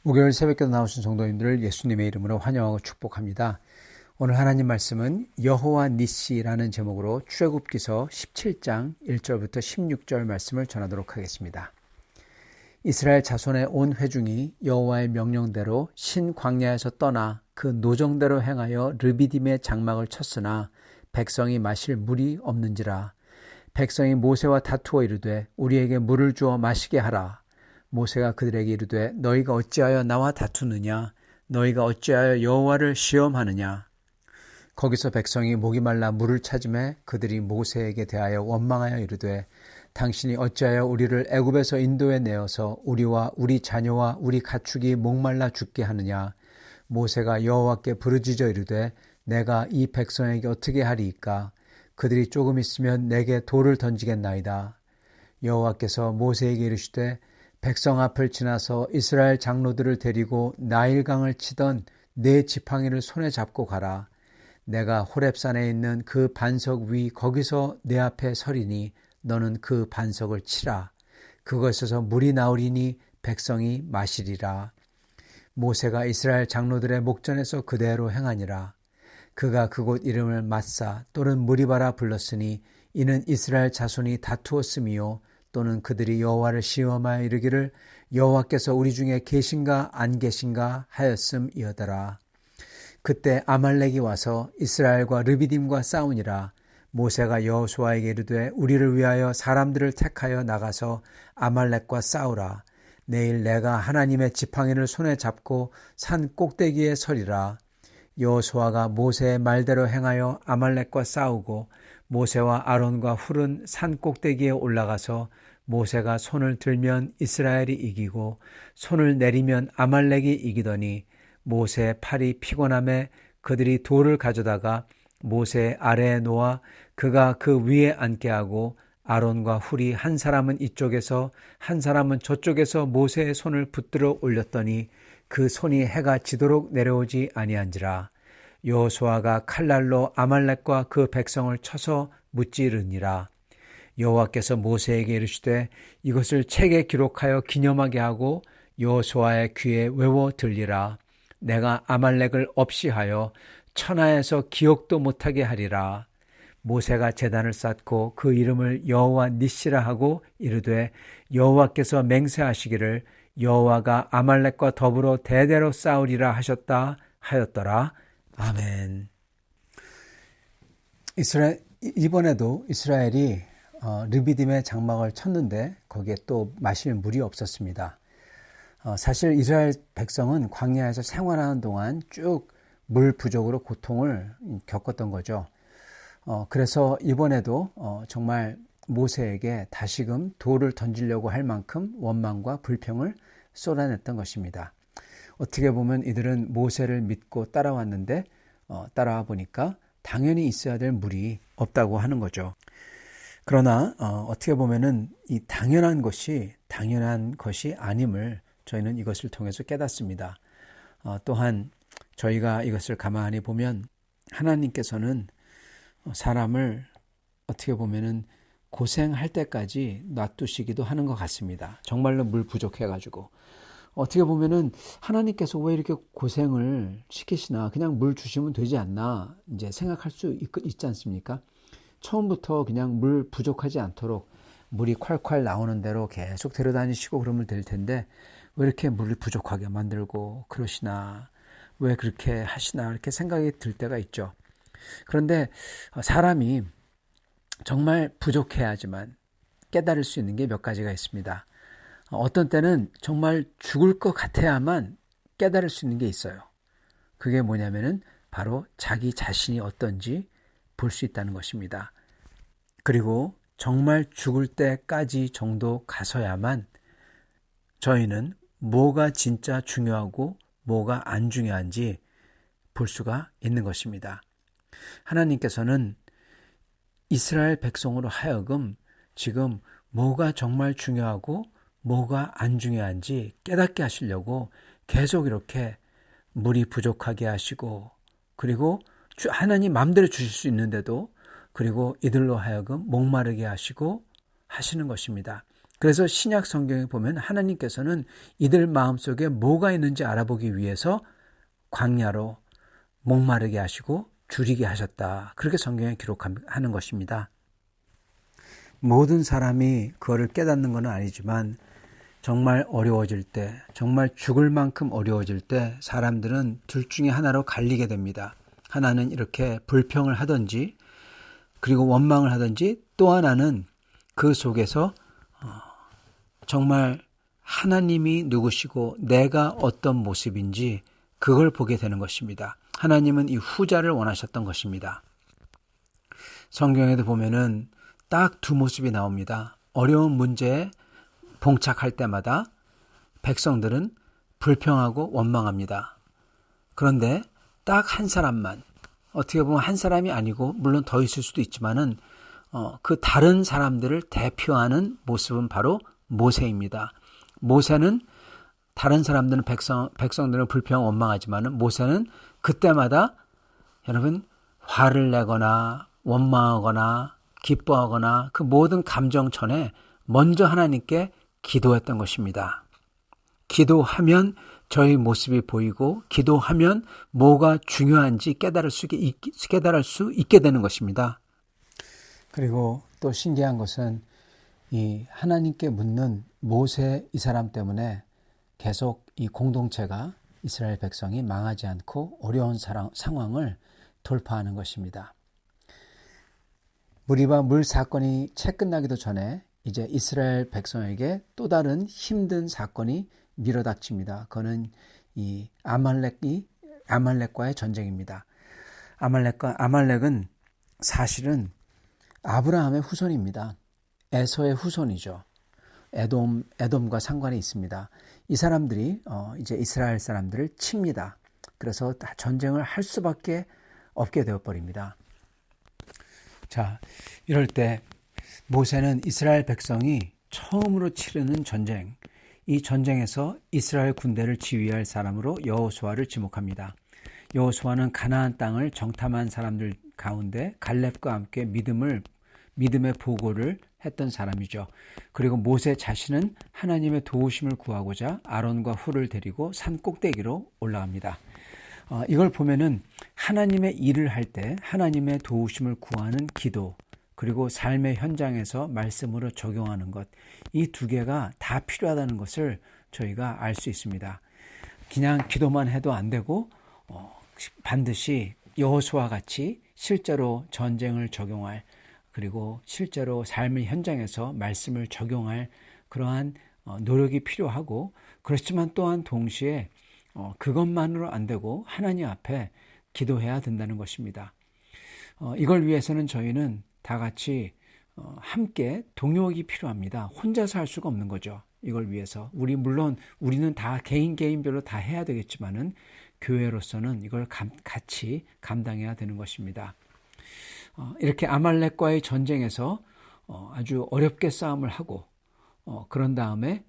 목요일 새벽기도 나오신 성도님들을 예수님의 이름으로 환영하고 축복합니다. 오늘 하나님 말씀은 여호와 니시라는 제목으로 출애굽기서 17장 1절부터 16절 말씀을 전하도록 하겠습니다. 이스라엘 자손의 온 회중이 여호와의 명령대로 신 광야에서 떠나 그 노정대로 행하여 르비딤의 장막을 쳤으나 백성이 마실 물이 없는지라. 백성이 모세와 다투어 이르되 우리에게 물을 주어 마시게 하라. 모세가 그들에게 이르되 너희가 어찌하여 나와 다투느냐? 너희가 어찌하여 여호와를 시험하느냐? 거기서 백성이 목이 말라 물을 찾으매 그들이 모세에게 대하여 원망하여 이르되 당신이 어찌하여 우리를 애굽에서 인도해 내어서 우리와 우리 자녀와 우리 가축이 목말라 죽게 하느냐? 모세가 여호와께 부르짖어 이르되 내가 이 백성에게 어떻게 하리이까? 그들이 조금 있으면 내게 돌을 던지겠나이다. 여호와께서 모세에게 이르시되 백성 앞을 지나서 이스라엘 장로들을 데리고 나일강을 치던 네 지팡이를 손에 잡고 가라. 내가 호렙산에 있는 그 반석 위 거기서 내 앞에 서리니 너는 그 반석을 치라. 그것에서 물이 나오리니 백성이 마시리라. 모세가 이스라엘 장로들의 목전에서 그대로 행하니라. 그가 그곳 이름을 마사 또는 무리바라 불렀으니 이는 이스라엘 자손이 다투었음이요 또는 그들이 여호와를 시험하여 이르기를 여호와께서 우리 중에 계신가 안 계신가 하였음이어더라. 그때 아말렉이 와서 이스라엘과 르비딤과 싸우니라. 모세가 여호수아에게 이르되 우리를 위하여 사람들을 택하여 나가서 아말렉과 싸우라. 내일 내가 하나님의 지팡이를 손에 잡고 산 꼭대기에 서리라. 여호수아가 모세의 말대로 행하여 아말렉과 싸우고 모세와 아론과 훌은 산 꼭대기에 올라가서 모세가 손을 들면 이스라엘이 이기고 손을 내리면 아말렉이 이기더니 모세의 팔이 피곤함에 그들이 돌을 가져다가 모세 아래에 놓아 그가 그 위에 앉게 하고 아론과 훌이 한 사람은 이쪽에서 한 사람은 저쪽에서 모세의 손을 붙들어 올렸더니 그 손이 해가 지도록 내려오지 아니한지라. 여호수아가 칼날로 아말렉과 그 백성을 쳐서 무찌르니라. 여호와께서 모세에게 이르시되 이것을 책에 기록하여 기념하게 하고 여호수아의 귀에 외워 들리라. 내가 아말렉을 없이 하여 천하에서 기억도 못하게 하리라. 모세가 제단을 쌓고 그 이름을 여호와 니시라 하고 이르되 여호와께서 맹세하시기를 여호와가 아말렉과 더불어 대대로 싸우리라 하셨다 하였더라. 아멘. 이번에도 이스라엘이 르비딤의 장막을 쳤는데 거기에 또 마실 물이 없었습니다. 사실 이스라엘 백성은 광야에서 생활하는 동안 쭉 물 부족으로 고통을 겪었던 거죠. 그래서 이번에도 정말 모세에게 다시금 돌을 던지려고 할 만큼 원망과 불평을 쏟아냈던 것입니다. 어떻게 보면 이들은 모세를 믿고 따라왔는데 따라와 보니까 당연히 있어야 될 물이 없다고 하는 거죠. 그러나 어떻게 보면은 이 당연한 것이 아님을 저희는 이것을 통해서 깨닫습니다. 또한 저희가 이것을 가만히 보면 하나님께서는 사람을 어떻게 보면은 고생할 때까지 놔두시기도 하는 것 같습니다. 정말로 물 부족해가지고. 어떻게 보면은 하나님께서 왜 이렇게 고생을 시키시나, 그냥 물 주시면 되지 않나 이제 생각할 수 있지 않습니까? 처음부터 그냥 물 부족하지 않도록 물이 콸콸 나오는 대로 계속 데려다니시고 그러면 될 텐데 왜 이렇게 물을 부족하게 만들고 그러시나, 왜 그렇게 하시나 이렇게 생각이 들 때가 있죠. 그런데 사람이 정말 부족해야지만 깨달을 수 있는 게 몇 가지가 있습니다. 어떤 때는 정말 죽을 것 같아야만 깨달을 수 있는 게 있어요. 그게 뭐냐면은 바로 자기 자신이 어떤지 볼 수 있다는 것입니다. 그리고 정말 죽을 때까지 정도 가서야만 저희는 뭐가 진짜 중요하고 뭐가 안 중요한지 볼 수가 있는 것입니다. 하나님께서는 이스라엘 백성으로 하여금 지금 뭐가 정말 중요하고 뭐가 안 중요한지 깨닫게 하시려고 계속 이렇게 물이 부족하게 하시고, 그리고 하나님 마음대로 주실 수 있는데도 그리고 이들로 하여금 목마르게 하시고 하시는 것입니다. 그래서 신약 성경에 보면 하나님께서는 이들 마음속에 뭐가 있는지 알아보기 위해서 광야로 목마르게 하시고 줄이게 하셨다. 그렇게 성경에 기록하는 것입니다. 모든 사람이 그거를 깨닫는 건 아니지만 정말 어려워질 때, 정말 죽을 만큼 어려워질 때 사람들은 둘 중에 하나로 갈리게 됩니다. 하나는 이렇게 불평을 하든지 그리고 원망을 하든지, 또 하나는 그 속에서 정말 하나님이 누구시고 내가 어떤 모습인지 그걸 보게 되는 것입니다. 하나님은 이 후자를 원하셨던 것입니다. 성경에도 보면은 딱 두 모습이 나옵니다. 어려운 문제에 봉착할 때마다 백성들은 불평하고 원망합니다. 그런데 딱 한 사람만, 어떻게 보면 한 사람이 아니고 물론 더 있을 수도 있지만은 그 다른 사람들을 대표하는 모습은 바로 모세입니다. 모세는 다른 사람들은 백성들은 불평 원망하지만은 모세는 그때마다 여러분 화를 내거나 원망하거나 기뻐하거나 그 모든 감정 전에 먼저 하나님께 기도했던 것입니다. 기도하면 저희 모습이 보이고 기도하면 뭐가 중요한지 깨달을 수 있게 되는 것입니다. 그리고 또 신기한 것은 이 하나님께 묻는 모세 이 사람 때문에 계속 이 공동체가 이스라엘 백성이 망하지 않고 어려운 상황을 돌파하는 것입니다. 무리바 물 사건이 채 끝나기도 전에 이제 이스라엘 백성에게 또 다른 힘든 사건이 밀어닥칩니다. 그거는 이 아말렉과의 전쟁입니다. 아말렉은 사실은 아브라함의 후손입니다. 에서의 후손이죠. 에돔과 상관이 있습니다. 이 사람들이 이제 이스라엘 사람들을 칩니다. 그래서 전쟁을 할 수밖에 없게 되어버립니다. 자, 이럴 때 모세는 이스라엘 백성이 처음으로 치르는 전쟁, 이 전쟁에서 이스라엘 군대를 지휘할 사람으로 여호수아를 지목합니다. 여호수아는 가나안 땅을 정탐한 사람들 가운데 갈렙과 함께 믿음의 보고를 했던 사람이죠. 그리고 모세 자신은 하나님의 도우심을 구하고자 아론과 훌을 데리고 산 꼭대기로 올라갑니다. 이걸 보면은 하나님의 일을 할 때 하나님의 도우심을 구하는 기도, 그리고 삶의 현장에서 말씀으로 적용하는 것, 이 두 개가 다 필요하다는 것을 저희가 알 수 있습니다. 그냥 기도만 해도 안 되고 반드시 여호수아와 같이 실제로 전쟁을 적용할, 그리고 실제로 삶의 현장에서 말씀을 적용할 그러한 노력이 필요하고, 그렇지만 또한 동시에 그것만으로 안 되고 하나님 앞에 기도해야 된다는 것입니다. 이걸 위해서는 저희는 다 같이 함께 동력이 필요합니다. 혼자서 할 수가 없는 거죠. 이걸 위해서 물론 우리는 다 개인별로 다 해야 되겠지만은 교회로서는 이걸 같이 감당해야 되는 것입니다. 이렇게 아말렉과의 전쟁에서 아주 어렵게 싸움을 하고 그런 다음에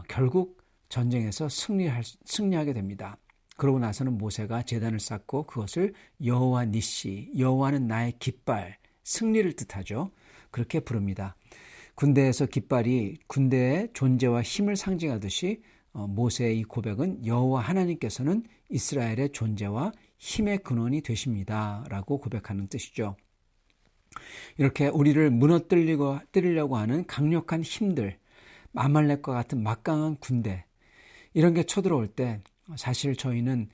결국 전쟁에서 승리하게 됩니다. 그러고 나서는 모세가 제단을 쌓고 그것을 여호와 니시, 여호와는 나의 깃발, 승리를 뜻하죠. 그렇게 부릅니다. 군대에서 깃발이 군대의 존재와 힘을 상징하듯이 모세의 이 고백은 여호와 하나님께서는 이스라엘의 존재와 힘의 근원이 되십니다 라고 고백하는 뜻이죠. 이렇게 우리를 무너뜨리려고 하는 강력한 힘들, 아말렉과 같은 막강한 군대, 이런 게 쳐들어올 때 사실 저희는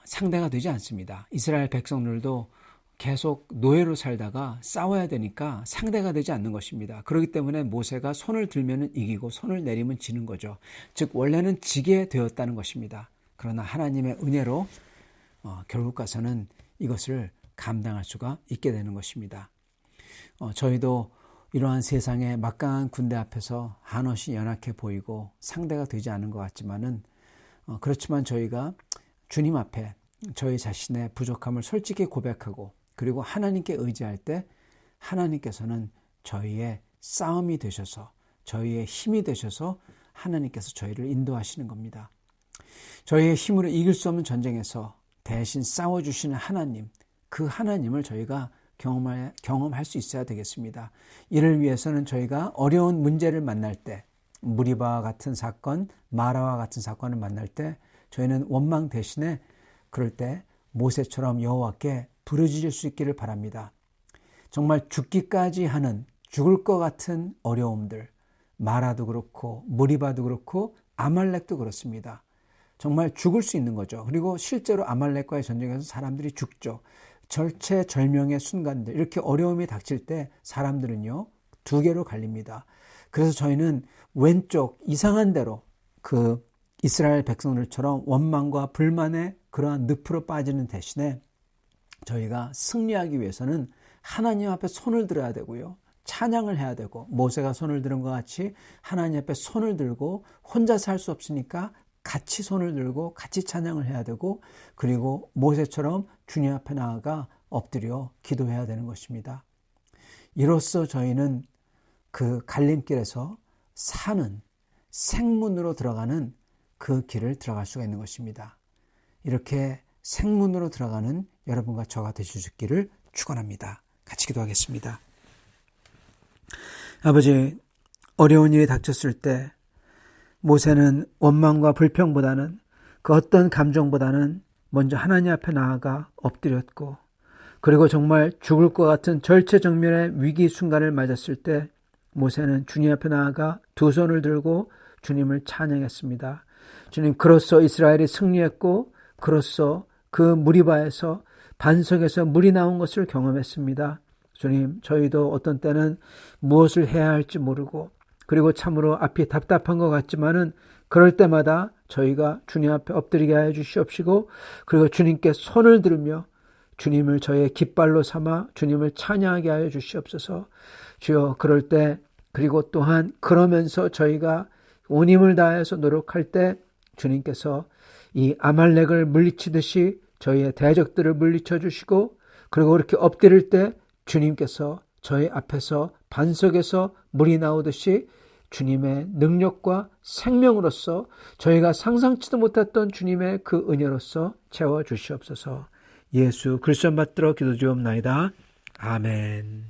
상대가 되지 않습니다. 이스라엘 백성들도 계속 노예로 살다가 싸워야 되니까 상대가 되지 않는 것입니다. 그렇기 때문에 모세가 손을 들면 이기고 손을 내리면 지는 거죠. 즉 원래는 지게 되었다는 것입니다. 그러나 하나님의 은혜로 결국 가서는 이것을 감당할 수가 있게 되는 것입니다. 저희도 이러한 세상의 막강한 군대 앞에서 한없이 연약해 보이고 상대가 되지 않은 것 같지만은 그렇지만 저희가 주님 앞에 저희 자신의 부족함을 솔직히 고백하고 그리고 하나님께 의지할 때 하나님께서는 저희의 싸움이 되셔서 저희의 힘이 되셔서 하나님께서 저희를 인도하시는 겁니다. 저희의 힘으로 이길 수 없는 전쟁에서 대신 싸워주시는 하나님, 그 하나님을 저희가 경험할 수 있어야 되겠습니다. 이를 위해서는 저희가 어려운 문제를 만날 때, 무리바와 같은 사건, 마라와 같은 사건을 만날 때 저희는 원망 대신에 그럴 때 모세처럼 여호와께 부르짖을 수 있기를 바랍니다. 정말 죽기까지 하는 죽을 것 같은 어려움들, 마라도 그렇고 무리바도 그렇고 아말렉도 그렇습니다. 정말 죽을 수 있는 거죠. 그리고 실제로 아말렉과의 전쟁에서 사람들이 죽죠. 절체절명의 순간들, 이렇게 어려움이 닥칠 때 사람들은요, 두 개로 갈립니다. 그래서 저희는 왼쪽 이상한 대로 그 이스라엘 백성들처럼 원망과 불만에 그러한 늪으로 빠지는 대신에 저희가 승리하기 위해서는 하나님 앞에 손을 들어야 되고요. 찬양을 해야 되고, 모세가 손을 들은 것 같이 하나님 앞에 손을 들고 혼자서 할 수 없으니까 같이 손을 들고 같이 찬양을 해야 되고, 그리고 모세처럼 주님 앞에 나아가 엎드려 기도해야 되는 것입니다. 이로써 저희는 그 갈림길에서 사는 생문으로 들어가는 그 길을 들어갈 수가 있는 것입니다. 이렇게 생문으로 들어가는 여러분과 저가 되실 수 있기를 축원합니다. 같이 기도하겠습니다. 아버지, 어려운 일이 닥쳤을 때 모세는 원망과 불평보다는 그 어떤 감정보다는 먼저 하나님 앞에 나아가 엎드렸고, 그리고 정말 죽을 것 같은 절체정면의 위기 순간을 맞았을 때 모세는 주님 앞에 나아가 두 손을 들고 주님을 찬양했습니다. 주님, 그로써 이스라엘이 승리했고, 그로써 그 무리바에서 반석에서 물이 나온 것을 경험했습니다. 주님, 저희도 어떤 때는 무엇을 해야 할지 모르고, 그리고 참으로 앞이 답답한 것 같지만은 그럴 때마다 저희가 주님 앞에 엎드리게 하여 주시옵시고, 그리고 주님께 손을 들며 주님을 저의 깃발로 삼아 주님을 찬양하게 하여 주시옵소서. 주여, 그럴 때, 그리고 또한 그러면서 저희가 온 힘을 다해서 노력할 때 주님께서 이 아말렉을 물리치듯이 저희의 대적들을 물리쳐 주시고, 그리고 그렇게 엎드릴 때 주님께서 저희 앞에서 반석에서 물이 나오듯이 주님의 능력과 생명으로서 저희가 상상치도 못했던 주님의 그 은혜로서 채워 주시옵소서. 예수 그리스도 받들어 기도드리옵나이다. 아멘.